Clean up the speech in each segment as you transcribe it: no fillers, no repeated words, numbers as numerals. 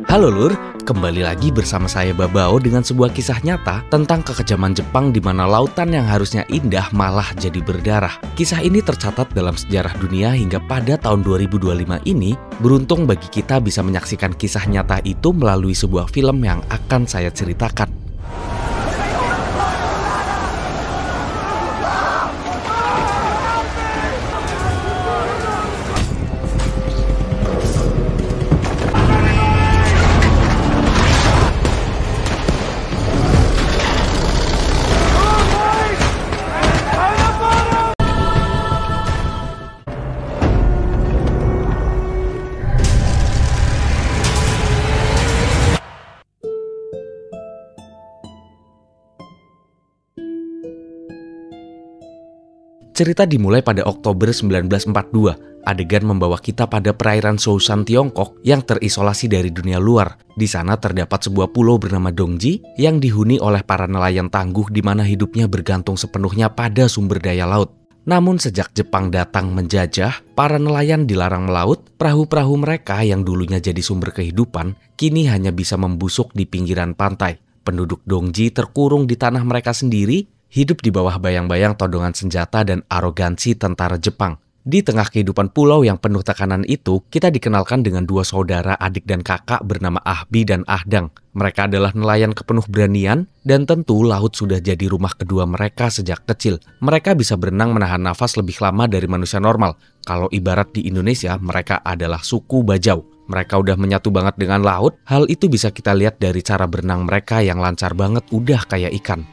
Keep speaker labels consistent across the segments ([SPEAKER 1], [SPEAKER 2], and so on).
[SPEAKER 1] Halo Lur, kembali lagi bersama saya Babao dengan sebuah kisah nyata tentang kekejaman Jepang di mana lautan yang harusnya indah malah jadi berdarah. Kisah ini tercatat dalam sejarah dunia hingga pada tahun 2025 ini. Beruntung bagi kita bisa menyaksikan kisah nyata itu melalui sebuah film yang akan saya ceritakan. Cerita dimulai pada Oktober 1942. Adegan membawa kita pada perairan Sousan, Tiongkok yang terisolasi dari dunia luar. Di sana terdapat sebuah pulau bernama Dongji yang dihuni oleh para nelayan tangguh di mana hidupnya bergantung sepenuhnya pada sumber daya laut. Namun sejak Jepang datang menjajah, para nelayan dilarang melaut. Perahu-perahu mereka yang dulunya jadi sumber kehidupan, kini hanya bisa membusuk di pinggiran pantai. Penduduk Dongji terkurung di tanah mereka sendiri, hidup di bawah bayang-bayang todongan senjata dan arogansi tentara Jepang. Di tengah kehidupan pulau yang penuh tekanan itu, kita dikenalkan dengan dua saudara adik dan kakak bernama Ahbi dan Ahdang. Mereka adalah nelayan kepenuh beranian, dan tentu laut sudah jadi rumah kedua mereka sejak kecil. Mereka bisa berenang menahan nafas lebih lama dari manusia normal. Kalau ibarat di Indonesia, mereka adalah suku Bajau. Mereka udah menyatu banget dengan laut. Hal itu bisa kita lihat dari cara berenang mereka yang lancar banget, udah kayak ikan.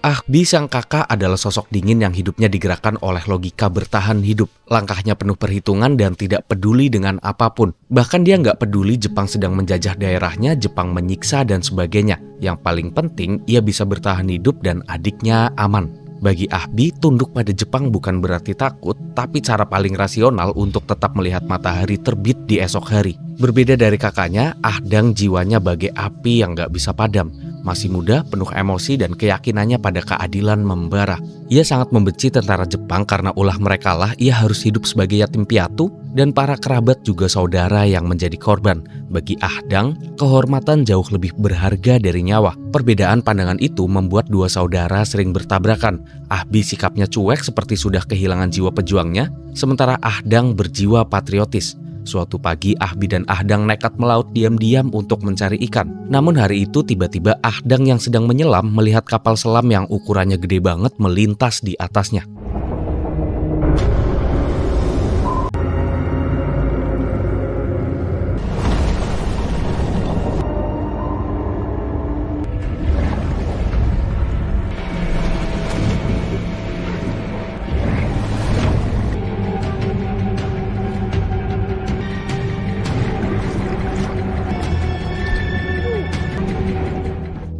[SPEAKER 1] Ahbi sang kakak adalah sosok dingin yang hidupnya digerakkan oleh logika bertahan hidup. Langkahnya penuh perhitungan dan tidak peduli dengan apapun. Bahkan dia nggak peduli Jepang sedang menjajah daerahnya, Jepang menyiksa dan sebagainya. Yang paling penting, ia bisa bertahan hidup dan adiknya aman. Bagi Ahbi, tunduk pada Jepang bukan berarti takut, tapi cara paling rasional untuk tetap melihat matahari terbit di esok hari. Berbeda dari kakaknya, Ahdang jiwanya bagai api yang nggak bisa padam. Masih muda, penuh emosi dan keyakinannya pada keadilan membara. Ia sangat membenci tentara Jepang karena ulah merekalah ia harus hidup sebagai yatim piatu dan para kerabat juga saudara yang menjadi korban. Bagi Ahdang, kehormatan jauh lebih berharga dari nyawa. Perbedaan pandangan itu membuat dua saudara sering bertabrakan. Ahbi sikapnya cuek seperti sudah kehilangan jiwa pejuangnya, sementara Ahdang berjiwa patriotis. Suatu pagi, Ahbi dan Ahdang nekat melaut diam-diam untuk mencari ikan. Namun hari itu tiba-tiba Ahdang yang sedang menyelam melihat kapal selam yang ukurannya gede banget melintas di atasnya.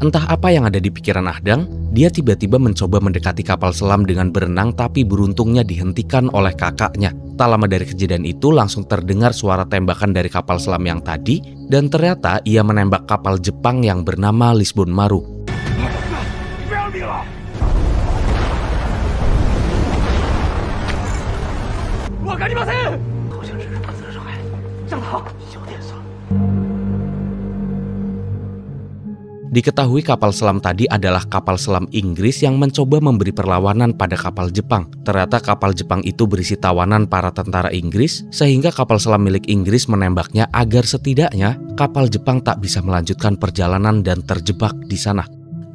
[SPEAKER 1] Entah apa yang ada di pikiran Ahdang, dia tiba-tiba mencoba mendekati kapal selam dengan berenang tapi beruntungnya dihentikan oleh kakaknya. Tak lama dari kejadian itu langsung terdengar suara tembakan dari kapal selam yang tadi dan ternyata ia menembak kapal Jepang yang bernama Lisbon Maru. Diketahui kapal selam tadi adalah kapal selam Inggris yang mencoba memberi perlawanan pada kapal Jepang. Ternyata kapal Jepang itu berisi tawanan para tentara Inggris, sehingga kapal selam milik Inggris menembaknya agar setidaknya kapal Jepang tak bisa melanjutkan perjalanan dan terjebak di sana.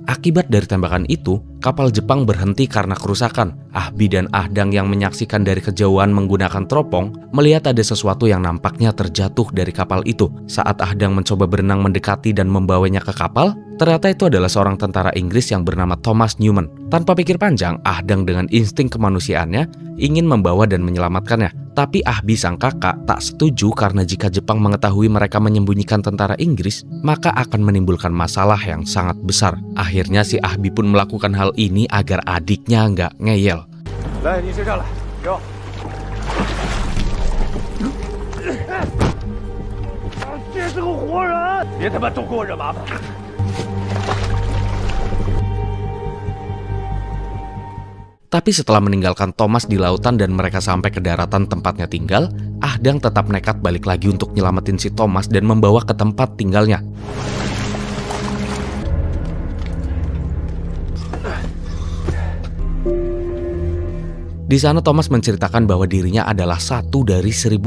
[SPEAKER 1] Akibat dari tembakan itu, kapal Jepang berhenti karena kerusakan. Ahbi dan Ahdang yang menyaksikan dari kejauhan menggunakan teropong, melihat ada sesuatu yang nampaknya terjatuh dari kapal itu. Saat Ahdang mencoba berenang mendekati dan membawanya ke kapal, ternyata itu adalah seorang tentara Inggris yang bernama Thomas Newman. Tanpa pikir panjang, Ahdang dengan insting kemanusiaannya ingin membawa dan menyelamatkannya. Tapi Ahbi sang kakak tak setuju karena jika Jepang mengetahui mereka menyembunyikan tentara Inggris, maka akan menimbulkan masalah yang sangat besar. Akhirnya si Ahbi pun melakukan hal ini agar adiknya nggak ngeyel. Tapi setelah meninggalkan Thomas di lautan dan mereka sampai ke daratan tempatnya tinggal, Ahdang tetap nekat balik lagi untuk nyelamatin si Thomas dan membawa ke tempat tinggalnya. Di sana Thomas menceritakan bahwa dirinya adalah satu dari 1.800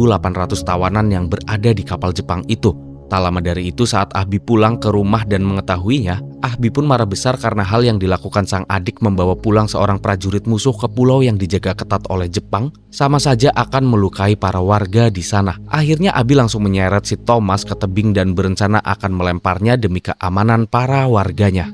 [SPEAKER 1] tawanan yang berada di kapal Jepang itu. Tak lama dari itu saat Ahbi pulang ke rumah dan mengetahuinya, Ahbi pun marah besar karena hal yang dilakukan sang adik membawa pulang seorang prajurit musuh ke pulau yang dijaga ketat oleh Jepang, sama saja akan melukai para warga di sana. Akhirnya Ahbi langsung menyeret si Thomas ke tebing dan berencana akan melemparnya demi keamanan para warganya.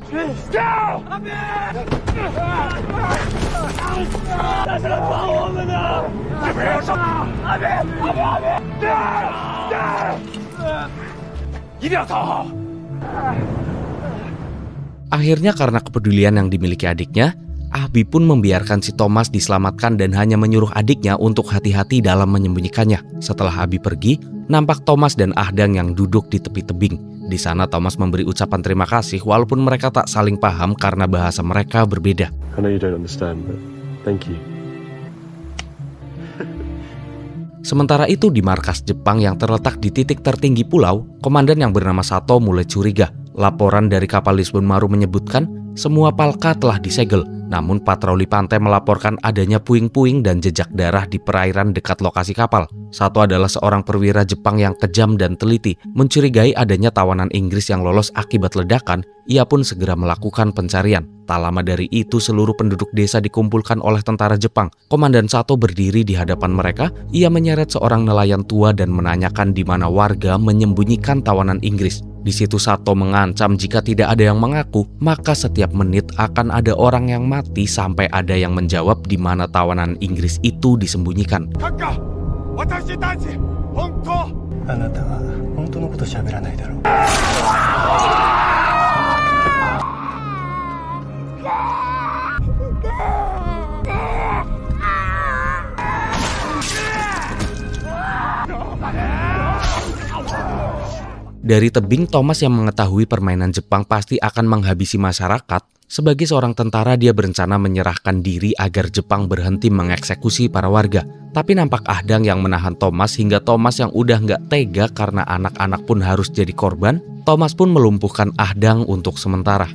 [SPEAKER 1] Akhirnya karena kepedulian yang dimiliki adiknya, Ahbi pun membiarkan si Thomas diselamatkan dan hanya menyuruh adiknya untuk hati-hati dalam menyembunyikannya. Setelah Ahbi pergi, nampak Thomas dan Ahdang yang duduk di tepi tebing. Di sana Thomas memberi ucapan terima kasih walaupun mereka tak saling paham karena bahasa mereka berbeda.
[SPEAKER 2] I know you don't understand, but thank you.
[SPEAKER 1] Sementara itu di markas Jepang yang terletak di titik tertinggi pulau, komandan yang bernama Sato mulai curiga. Laporan dari kapal Lisbon Maru menyebutkan semua palka telah disegel, namun patroli pantai melaporkan adanya puing-puing dan jejak darah di perairan dekat lokasi kapal. Sato adalah seorang perwira Jepang yang kejam dan teliti, mencurigai adanya tawanan Inggris yang lolos akibat ledakan. Ia pun segera melakukan pencarian. Tak lama dari itu seluruh penduduk desa dikumpulkan oleh tentara Jepang. Komandan Sato berdiri di hadapan mereka. Ia menyeret seorang nelayan tua dan menanyakan di mana warga menyembunyikan tawanan Inggris. Di situ Sato mengancam jika tidak ada yang mengaku, maka setiap menit akan ada orang yang mati sampai ada yang menjawab di mana tawanan Inggris itu disembunyikan. Dari tebing, Thomas yang mengetahui permainan Jepang pasti akan menghabisi masyarakat. Sebagai seorang tentara, dia berencana menyerahkan diri agar Jepang berhenti mengeksekusi para warga. Tapi nampak Ahdang yang menahan Thomas hingga Thomas yang udah nggak tega karena anak-anak pun harus jadi korban. Thomas pun melumpuhkan Ahdang untuk sementara.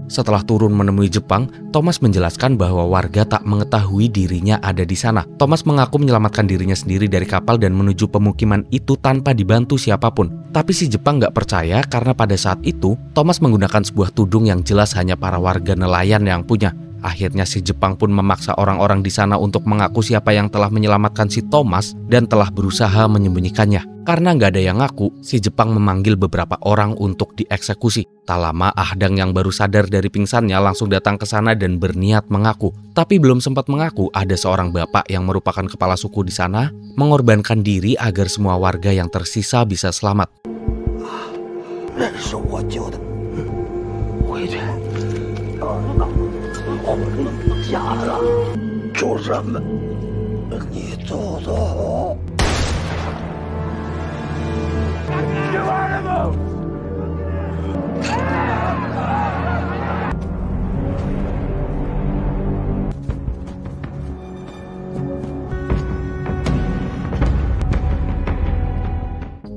[SPEAKER 1] Setelah turun menemui Jepang, Thomas menjelaskan bahwa warga tak mengetahui dirinya ada di sana. Thomas mengaku menyelamatkan dirinya sendiri dari kapal dan menuju pemukiman itu tanpa dibantu siapapun. Tapi si Jepang nggak percaya karena pada saat itu, Thomas menggunakan sebuah tudung yang jelas hanya para warga nelayan yang punya. Akhirnya si Jepang pun memaksa orang-orang di sana untuk mengaku siapa yang telah menyelamatkan si Thomas dan telah berusaha menyembunyikannya. Karena nggak ada yang ngaku, si Jepang memanggil beberapa orang untuk dieksekusi. Tak lama Ahdang yang baru sadar dari pingsannya langsung datang ke sana dan berniat mengaku. Tapi belum sempat mengaku, ada seorang bapak yang merupakan kepala suku di sana mengorbankan diri agar semua warga yang tersisa bisa selamat.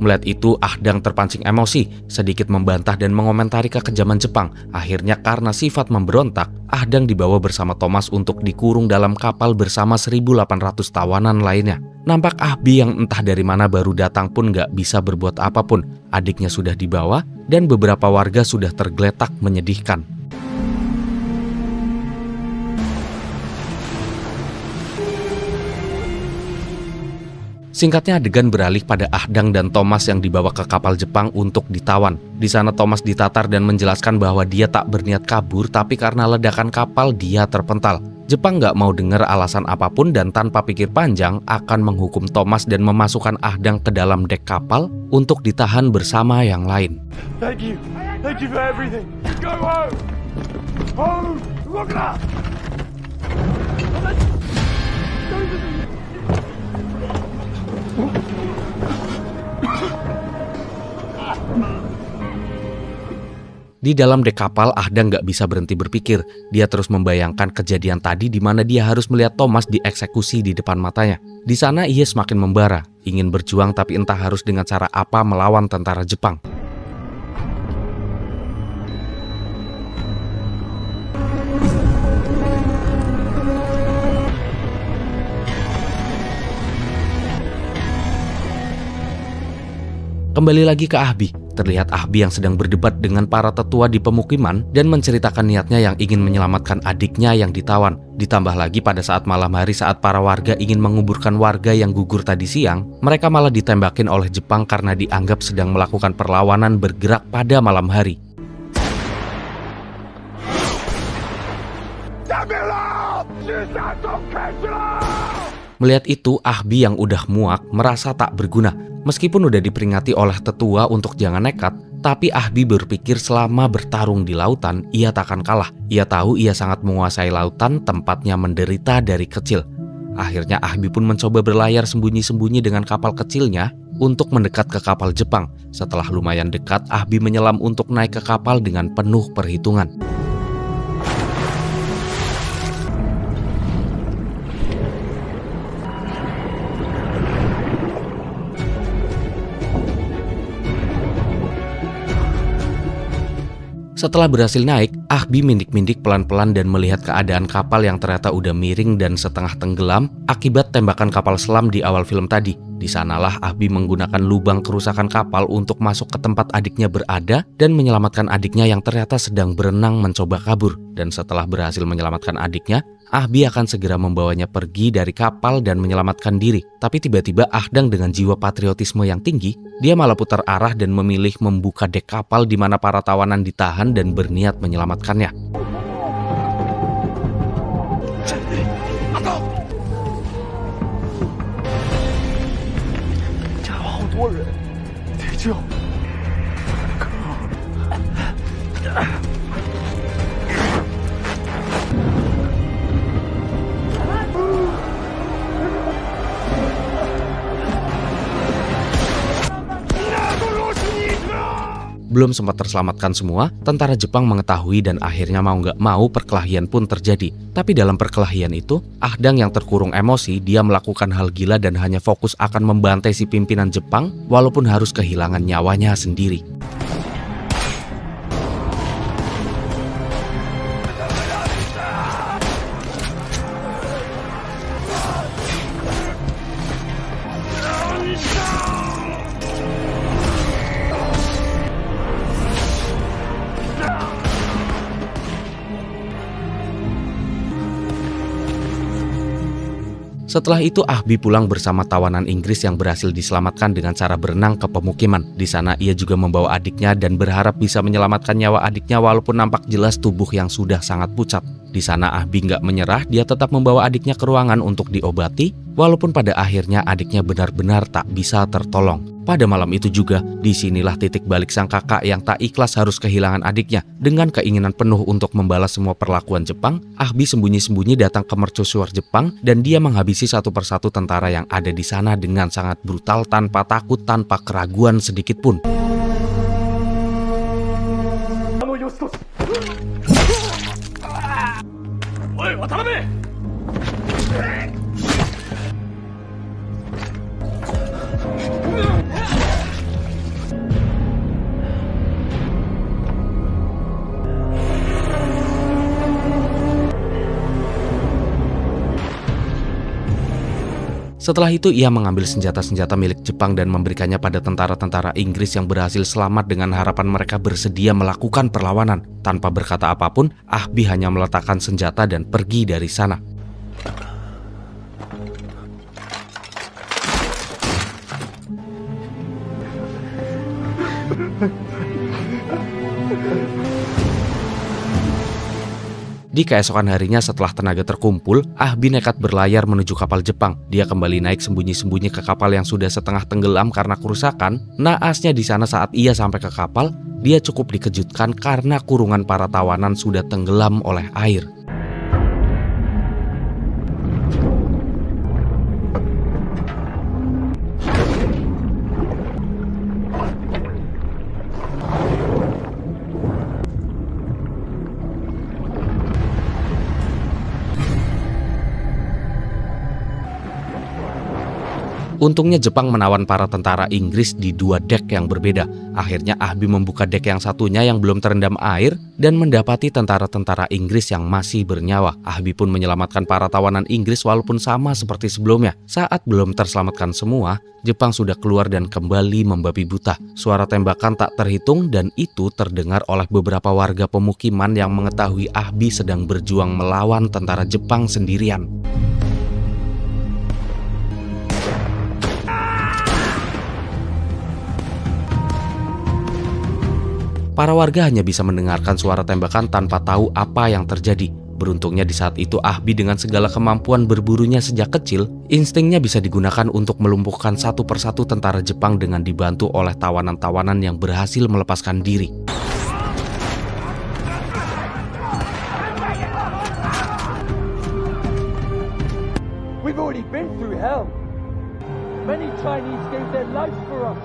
[SPEAKER 1] Melihat itu, Ahdang terpancing emosi, sedikit membantah dan mengomentari kekejaman Jepang. Akhirnya karena sifat memberontak, Ahdang dibawa bersama Thomas untuk dikurung dalam kapal bersama 1.800 tawanan lainnya. Nampak Ahbi yang entah dari mana baru datang pun gak bisa berbuat apapun. Adiknya sudah dibawa dan beberapa warga sudah tergeletak menyedihkan. Singkatnya adegan beralih pada Ahdang dan Thomas yang dibawa ke kapal Jepang untuk ditawan. Di sana Thomas ditatar dan menjelaskan bahwa dia tak berniat kabur tapi karena ledakan kapal dia terpental. Jepang nggak mau dengar alasan apapun dan tanpa pikir panjang akan menghukum Thomas dan memasukkan Ahdang ke dalam dek kapal untuk ditahan bersama yang lain.
[SPEAKER 2] Thank you for everything. Go home. Home. Look at
[SPEAKER 1] Di dalam dek kapal, Ahda nggak bisa berhenti berpikir. Dia terus membayangkan kejadian tadi di mana dia harus melihat Thomas dieksekusi di depan matanya. Di sana ia semakin membara, ingin berjuang tapi entah harus dengan cara apa melawan tentara Jepang. Kembali lagi ke Ahbi. Terlihat Ahbi yang sedang berdebat dengan para tetua di pemukiman dan menceritakan niatnya yang ingin menyelamatkan adiknya yang ditawan. Ditambah lagi pada saat malam hari saat para warga ingin menguburkan warga yang gugur tadi siang, mereka malah ditembakin oleh Jepang karena dianggap sedang melakukan perlawanan bergerak pada malam hari. Melihat itu, Ahbi yang udah muak merasa tak berguna. Meskipun udah diperingati oleh tetua untuk jangan nekat, tapi Ahbi berpikir selama bertarung di lautan, ia takkan kalah. Ia tahu ia sangat menguasai lautan, tempatnya menderita dari kecil. Akhirnya Ahbi pun mencoba berlayar sembunyi-sembunyi dengan kapal kecilnya untuk mendekat ke kapal Jepang. Setelah lumayan dekat, Ahbi menyelam untuk naik ke kapal dengan penuh perhitungan. Setelah berhasil naik, Ahbi mindik-mindik pelan-pelan dan melihat keadaan kapal yang ternyata udah miring dan setengah tenggelam akibat tembakan kapal selam di awal film tadi. Di sanalah Ahbi menggunakan lubang kerusakan kapal untuk masuk ke tempat adiknya berada dan menyelamatkan adiknya yang ternyata sedang berenang mencoba kabur. Dan setelah berhasil menyelamatkan adiknya, Ahbi akan segera membawanya pergi dari kapal dan menyelamatkan diri. Tapi tiba-tiba Ahdang dengan jiwa patriotisme yang tinggi, dia malah putar arah dan memilih membuka dek kapal di mana para tawanan ditahan dan berniat menyelamatkannya. Belum sempat terselamatkan semua, tentara Jepang mengetahui dan akhirnya mau nggak mau perkelahian pun terjadi. Tapi dalam perkelahian itu, Ahdang yang terkurung emosi, dia melakukan hal gila dan hanya fokus akan membantai si pimpinan Jepang walaupun harus kehilangan nyawanya sendiri. Setelah itu Ahbi pulang bersama tawanan Inggris yang berhasil diselamatkan dengan cara berenang ke pemukiman. Di sana ia juga membawa adiknya dan berharap bisa menyelamatkan nyawa adiknya walaupun nampak jelas tubuh yang sudah sangat pucat. Di sana Ahbi nggak menyerah, dia tetap membawa adiknya ke ruangan untuk diobati, walaupun pada akhirnya adiknya benar-benar tak bisa tertolong. Pada malam itu juga, disinilah titik balik sang kakak yang tak ikhlas harus kehilangan adiknya. Dengan keinginan penuh untuk membalas semua perlakuan Jepang, Ahbi sembunyi-sembunyi datang ke mercusuar Jepang dan dia menghabisi satu persatu tentara yang ada di sana dengan sangat brutal tanpa takut, tanpa keraguan sedikit pun. Setelah itu ia mengambil senjata-senjata milik Jepang dan memberikannya pada tentara-tentara Inggris yang berhasil selamat dengan harapan mereka bersedia melakukan perlawanan. Tanpa berkata apapun, Ahbi hanya meletakkan senjata dan pergi dari sana. Di keesokan harinya setelah tenaga terkumpul, Ahbi nekat berlayar menuju kapal Jepang. Dia kembali naik sembunyi-sembunyi ke kapal yang sudah setengah tenggelam karena kerusakan. Naasnya di sana saat ia sampai ke kapal, dia cukup dikejutkan karena kurungan para tawanan sudah tenggelam oleh air. Untungnya Jepang menawan para tentara Inggris di 2 dek yang berbeda. Akhirnya Ahbi membuka dek yang satunya yang belum terendam air dan mendapati tentara-tentara Inggris yang masih bernyawa. Ahbi pun menyelamatkan para tawanan Inggris walaupun sama seperti sebelumnya. Saat belum terselamatkan semua, Jepang sudah keluar dan kembali membabi buta. Suara tembakan tak terhitung dan itu terdengar oleh beberapa warga pemukiman yang mengetahui Ahbi sedang berjuang melawan tentara Jepang sendirian. Para warga hanya bisa mendengarkan suara tembakan tanpa tahu apa yang terjadi. Beruntungnya di saat itu Ahbi dengan segala kemampuan berburunya sejak kecil, instingnya bisa digunakan untuk melumpuhkan satu persatu tentara Jepang dengan dibantu oleh tawanan-tawanan yang berhasil melepaskan diri.
[SPEAKER 2] We've already been through hell. Many Chinese gave their lives for us.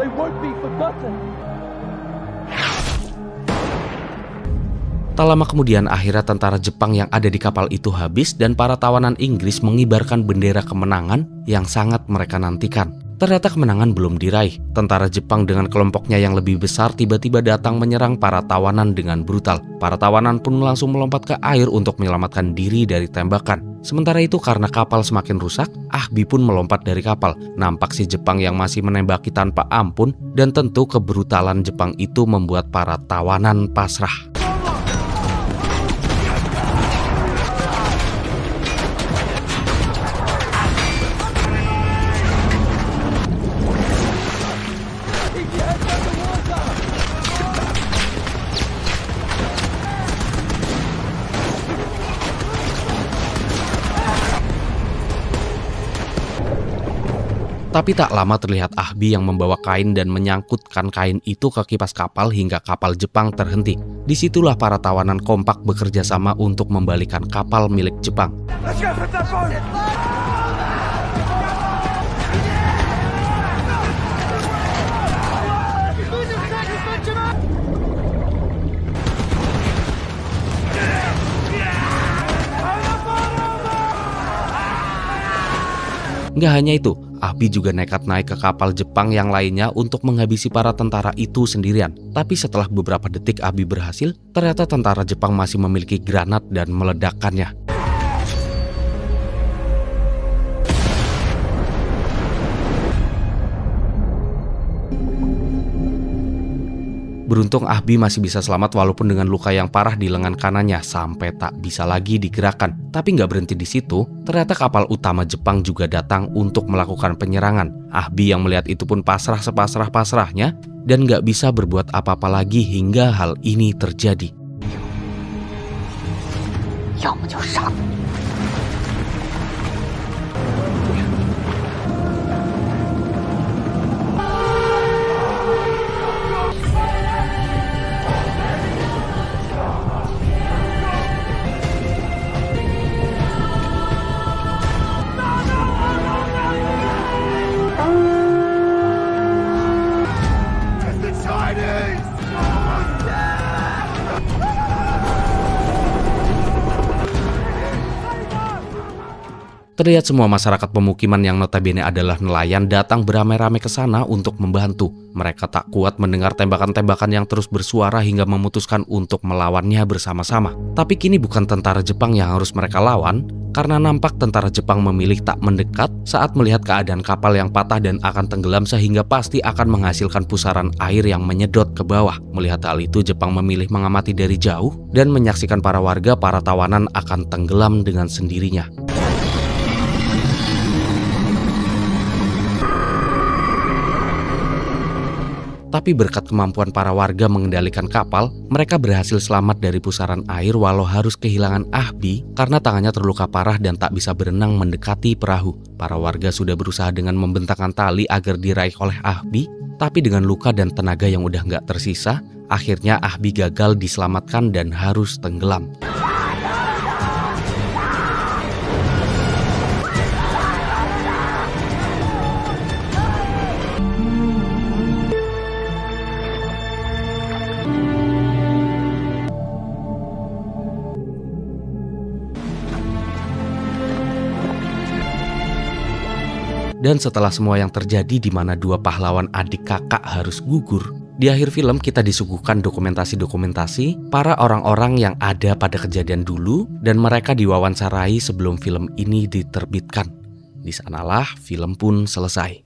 [SPEAKER 2] They won't be forgotten.
[SPEAKER 1] Tak lama kemudian akhirnya tentara Jepang yang ada di kapal itu habis dan para tawanan Inggris mengibarkan bendera kemenangan yang sangat mereka nantikan. Ternyata kemenangan belum diraih. Tentara Jepang dengan kelompoknya yang lebih besar tiba-tiba datang menyerang para tawanan dengan brutal. Para tawanan pun langsung melompat ke air untuk menyelamatkan diri dari tembakan. Sementara itu karena kapal semakin rusak, Ahbi pun melompat dari kapal. Nampak si Jepang yang masih menembaki tanpa ampun dan tentu kebrutalan Jepang itu membuat para tawanan pasrah. Tapi tak lama terlihat Ahbi yang membawa kain dan menyangkutkan kain itu ke kipas kapal hingga kapal Jepang terhenti. Disitulah para tawanan kompak bekerja sama untuk membalikan kapal milik Jepang.
[SPEAKER 2] Let's go for that boat!
[SPEAKER 1] Nggak hanya itu, Ahbi juga nekat naik ke kapal Jepang yang lainnya untuk menghabisi para tentara itu sendirian. Tapi setelah beberapa detik Ahbi berhasil, ternyata tentara Jepang masih memiliki granat dan meledakkannya. Beruntung Ahbi masih bisa selamat walaupun dengan luka yang parah di lengan kanannya sampai tak bisa lagi digerakkan. Tapi nggak berhenti di situ, ternyata kapal utama Jepang juga datang untuk melakukan penyerangan. Ahbi yang melihat itu pun pasrah sepasrah-pasrahnya dan nggak bisa berbuat apa-apa lagi hingga hal ini terjadi. Terlihat semua masyarakat pemukiman yang notabene adalah nelayan datang beramai-ramai ke sana untuk membantu. Mereka tak kuat mendengar tembakan-tembakan yang terus bersuara hingga memutuskan untuk melawannya bersama-sama. Tapi kini bukan tentara Jepang yang harus mereka lawan, karena nampak tentara Jepang memilih tak mendekat saat melihat keadaan kapal yang patah dan akan tenggelam sehingga pasti akan menghasilkan pusaran air yang menyedot ke bawah. Melihat hal itu, Jepang memilih mengamati dari jauh dan menyaksikan para warga para tawanan akan tenggelam dengan sendirinya. Tapi berkat kemampuan para warga mengendalikan kapal, mereka berhasil selamat dari pusaran air walau harus kehilangan Ahbi karena tangannya terluka parah dan tak bisa berenang mendekati perahu. Para warga sudah berusaha dengan membentangkan tali agar diraih oleh Ahbi, tapi dengan luka dan tenaga yang udah nggak tersisa, akhirnya Ahbi gagal diselamatkan dan harus tenggelam. Dan setelah semua yang terjadi di mana dua pahlawan adik kakak harus gugur, di akhir film kita disuguhkan dokumentasi-dokumentasi para orang-orang yang ada pada kejadian dulu dan mereka diwawancarai sebelum film ini diterbitkan. Di sanalah film pun selesai.